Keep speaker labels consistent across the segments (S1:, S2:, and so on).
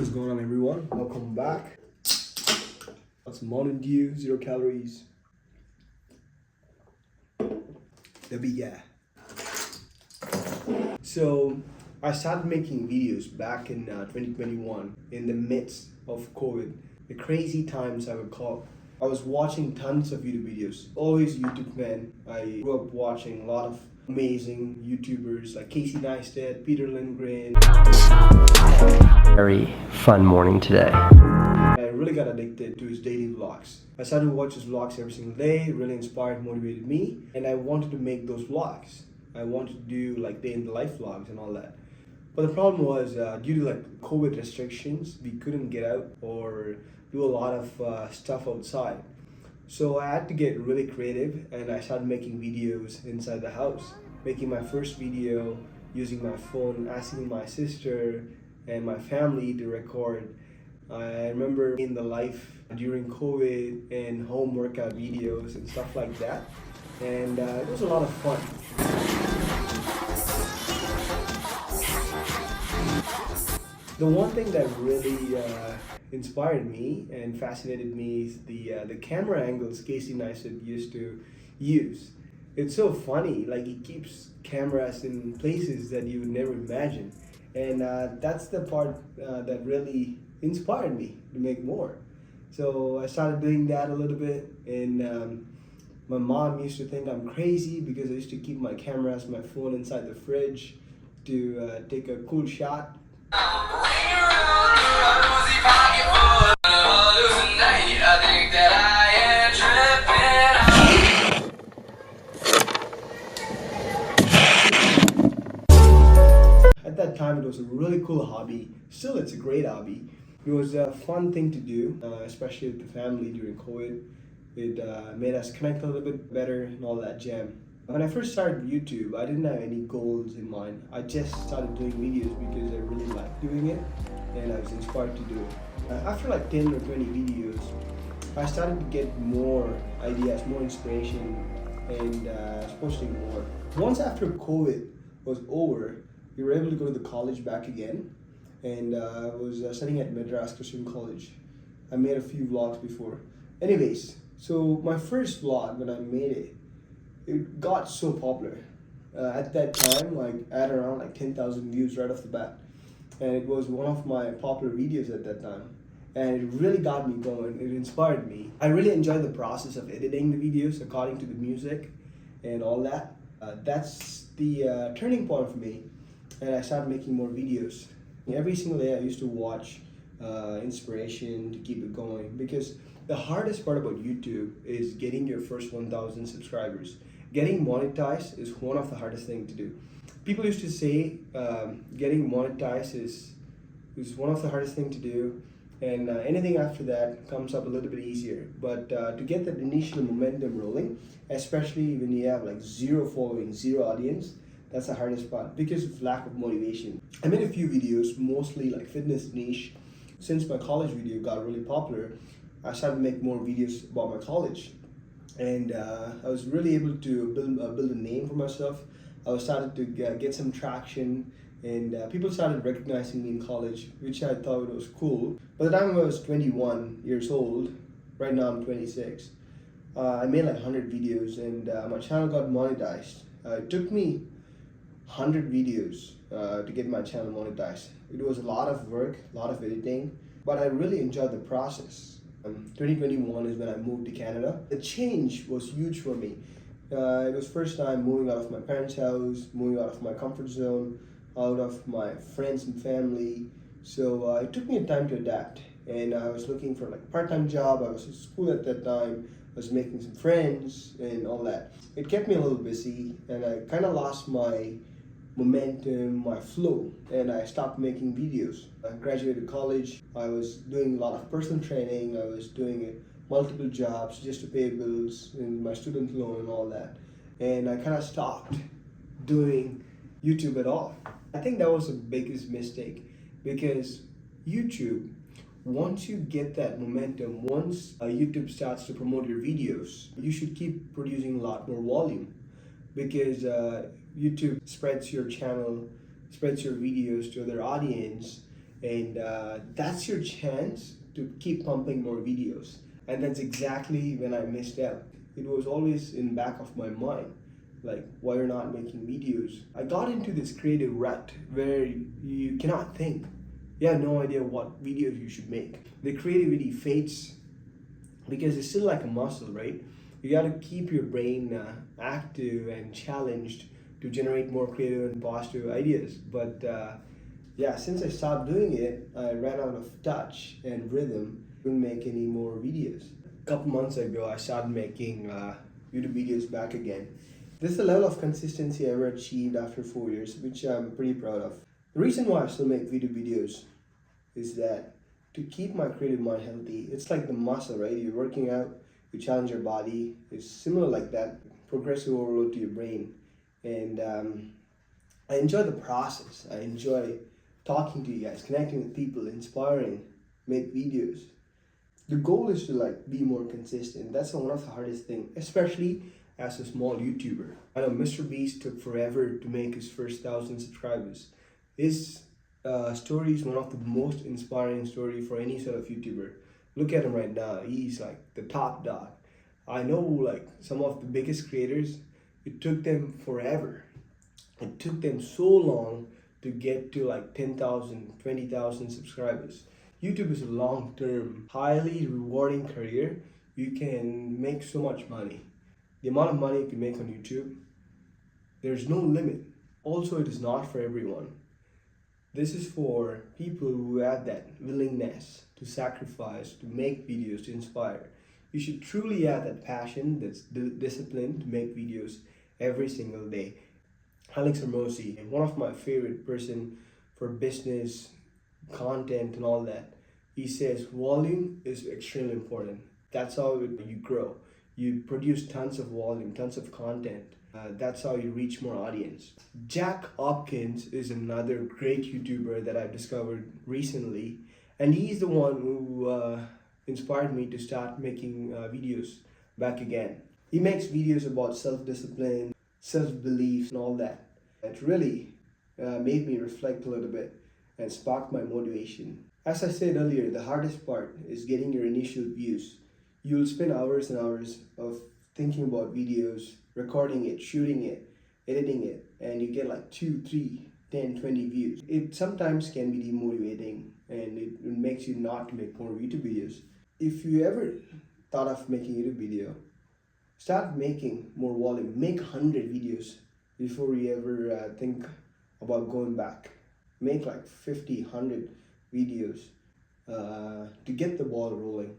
S1: What's going on, everyone? Welcome back. That's Mountain Dew, 0 calories. The big guy. So I started making videos back in 2021 in the midst of COVID. The crazy times I would call. I was watching tons of YouTube videos. Always YouTube man. I grew up watching a lot of amazing YouTubers like Casey Neistat, Peter Lindgren.
S2: Very fun morning today.
S1: I really got addicted to his daily vlogs. I started to watch his vlogs every single day. It really inspired, motivated me, and I wanted to make those vlogs. I wanted to do like day in the life vlogs and all that. But the problem was due to like COVID restrictions, we couldn't get out or do a lot of stuff outside. So I had to get really creative, and I started making videos inside the house. Making my first video using my phone, asking my sister and my family to record. I remember in the life during COVID and home workout videos and stuff like that, and it was a lot of fun. The one thing that really inspired me and fascinated me is the camera angles Casey Neistat used to use. It's so funny, like he keeps cameras in places that you would never imagine, and that's the part that really inspired me to make more. So I started doing that a little bit, and my mom used to think I'm crazy because I used to keep my cameras, my phone inside the fridge to take a cool shot. At that time, it was a really cool hobby. Still, it's a great hobby. It was a fun thing to do, especially with the family during COVID. It made us connect a little bit better and all that jam. When I first started YouTube, I didn't have any goals in mind. I just started doing videos because I really liked doing it and I was inspired to do it. After like 10 or 20 videos, I started to get more ideas, more inspiration, and I was posting more. Once after COVID was over, we were able to go to the college back again, and I was studying at Madras Christian College. I made a few vlogs before. Anyways, so my first vlog, when I made it, it got so popular. At that time, like I had around like 10,000 views right off the bat, and it was one of my popular videos at that time. And it really got me going. It inspired me. I really enjoyed the process of editing the videos according to the music and all that. That's the turning point for me, and I started making more videos. Every single day I used to watch inspiration to keep it going, because the hardest part about YouTube is getting your first 1,000 subscribers. Getting monetized is one of the hardest things to do. People used to say getting monetized is one of the hardest things to do, and anything after that comes up a little bit easier. But to get that initial momentum rolling, especially when you have like zero following, zero audience, that's the hardest part because of lack of motivation. I made a few videos, mostly like fitness niche. Since my college video got really popular, I started to make more videos about my college, and I was really able to build a name for myself. I was started to get some traction, and people started recognizing me in college, which I thought was cool. By the time I was 21 years old, right now I'm 26, I made like 100 videos, and my channel got monetized. It took me 100 videos to get my channel monetized. It was a lot of work, a lot of editing, but I really enjoyed the process. 2021 is when I moved to Canada. The change was huge for me. It was first time moving out of my parents' house, moving out of my comfort zone, out of my friends and family. So it took me a time to adapt, and I was looking for like a part-time job. I was in school at that time. I was making some friends and all that. It kept me a little busy, and I kind of lost my momentum, my flow, and I stopped making videos. I graduated college. I was doing a lot of personal training. I was doing multiple jobs just to pay bills and my student loan and all that. And I kind of stopped doing YouTube at all. I think that was the biggest mistake, because YouTube, once you get that momentum, once YouTube starts to promote your videos, you should keep producing a lot more volume, because YouTube spreads your channel, spreads your videos to other audience, And that's your chance to keep pumping more videos. And that's exactly when I missed out. It was always in back of my mind, like why you're not making videos. I got into this creative rut where you cannot think. You have no idea what videos you should make. The creativity fades because it's still like a muscle, right? You got to keep your brain active and challenged to generate more creative and positive ideas. But yeah, since I stopped doing it, I ran out of touch and rhythm. Couldn't make any more videos. A couple months ago, I started making YouTube videos back again. This is the level of consistency I ever achieved after 4 years, which I'm pretty proud of. The reason why I still make video videos is that to keep my creative mind healthy, it's like the muscle, right? You're working out, you challenge your body. It's similar like that, progressive overload to your brain. And I enjoy the process. I enjoy talking to you guys, connecting with people, inspiring, make videos. The goal is to like be more consistent. That's one of the hardest things, especially as a small YouTuber. I know Mr. Beast took forever to make his first 1,000 subscribers. His story is one of the most inspiring story for any sort of YouTuber. Look at him right now. He's like the top dog. I know like some of the biggest creators, it took them forever. It took them so long to get to like 10,000, 20,000 subscribers. YouTube is a long-term, highly rewarding career. You can make so much money. The amount of money you can make on YouTube, there's no limit. Also, it is not for everyone. This is for people who have that willingness to sacrifice, to make videos, to inspire. You should truly have that passion, that's discipline to make videos every single day. Alex Hermosi, one of my favorite person for business, content and all that. He says volume is extremely important. That's how you grow. You produce tons of volume, tons of content. That's how you reach more audience. Jack Hopkins is another great YouTuber that I've discovered recently, and he's the one who inspired me to start making videos back again. He makes videos about self-discipline, self-belief and all that. It really made me reflect a little bit and sparked my motivation. As I said earlier, the hardest part is getting your initial views. You'll spend hours and hours of thinking about videos, recording it, shooting it, editing it, and you get like 2, 3, 10, 20 views. It sometimes can be demotivating and it makes you not to make more YouTube videos. If you ever thought of making a YouTube video, start making more volume. Make 100 videos before you ever think about going back. Make like 50, 100 videos to get the ball rolling.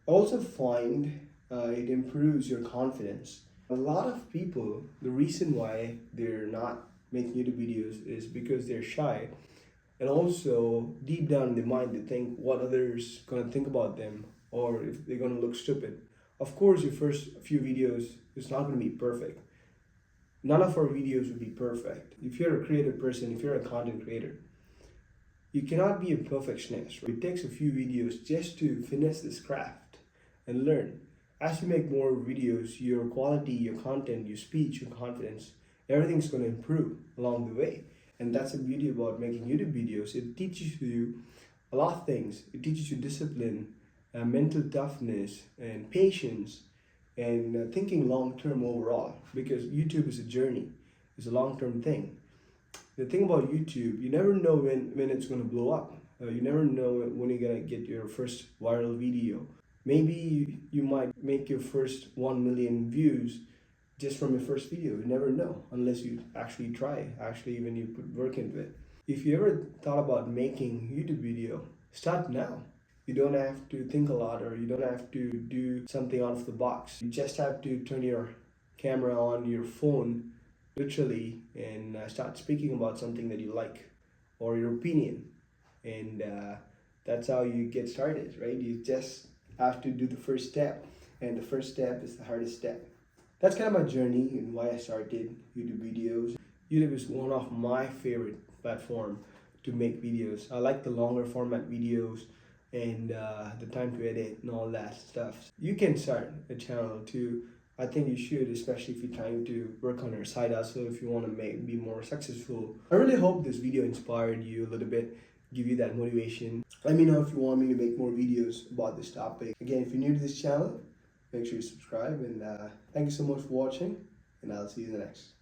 S1: I also find it improves your confidence. A lot of people, the reason why they're not making YouTube videos is because they're shy, and also deep down in their mind they think what others gonna think about them or if they're gonna look stupid. Of course, your first few videos is not gonna be perfect. None of our videos will be perfect. If you're a creative person, if you're a content creator, you cannot be a perfectionist. It takes a few videos just to finish this craft and learn. As you make more videos, your quality, your content, your speech, your confidence, everything's going to improve along the way. And that's the beauty about making YouTube videos. It teaches you a lot of things. It teaches you discipline, mental toughness, and patience, and thinking long-term overall. Because YouTube is a journey. It's a long-term thing. The thing about YouTube, you never know when it's going to blow up. You never know when you're going to get your first viral video. Maybe you might make your first 1 million views just from your first video. You never know unless you actually try, actually when you put work into it. If you ever thought about making YouTube video, start now. You don't have to think a lot or you don't have to do something out of the box. You just have to turn your camera on your phone literally and start speaking about something that you like or your opinion. And that's how you get started, right? You just have to do the first step, and the first step is the hardest step. That's kind of my journey and why I started YouTube videos. YouTube is one of my favorite platform to make videos. I like the longer format videos and the time to edit and all that stuff. You can start a channel too. I think you should, especially if you're trying to work on your side hustle, if you want to be more successful. I really hope this video inspired you a little bit. give you that motivation. Let me know if you want me to make more videos about this topic. Again, if you're new to this channel, make sure you subscribe, and thank you so much for watching, and I'll see you in the next.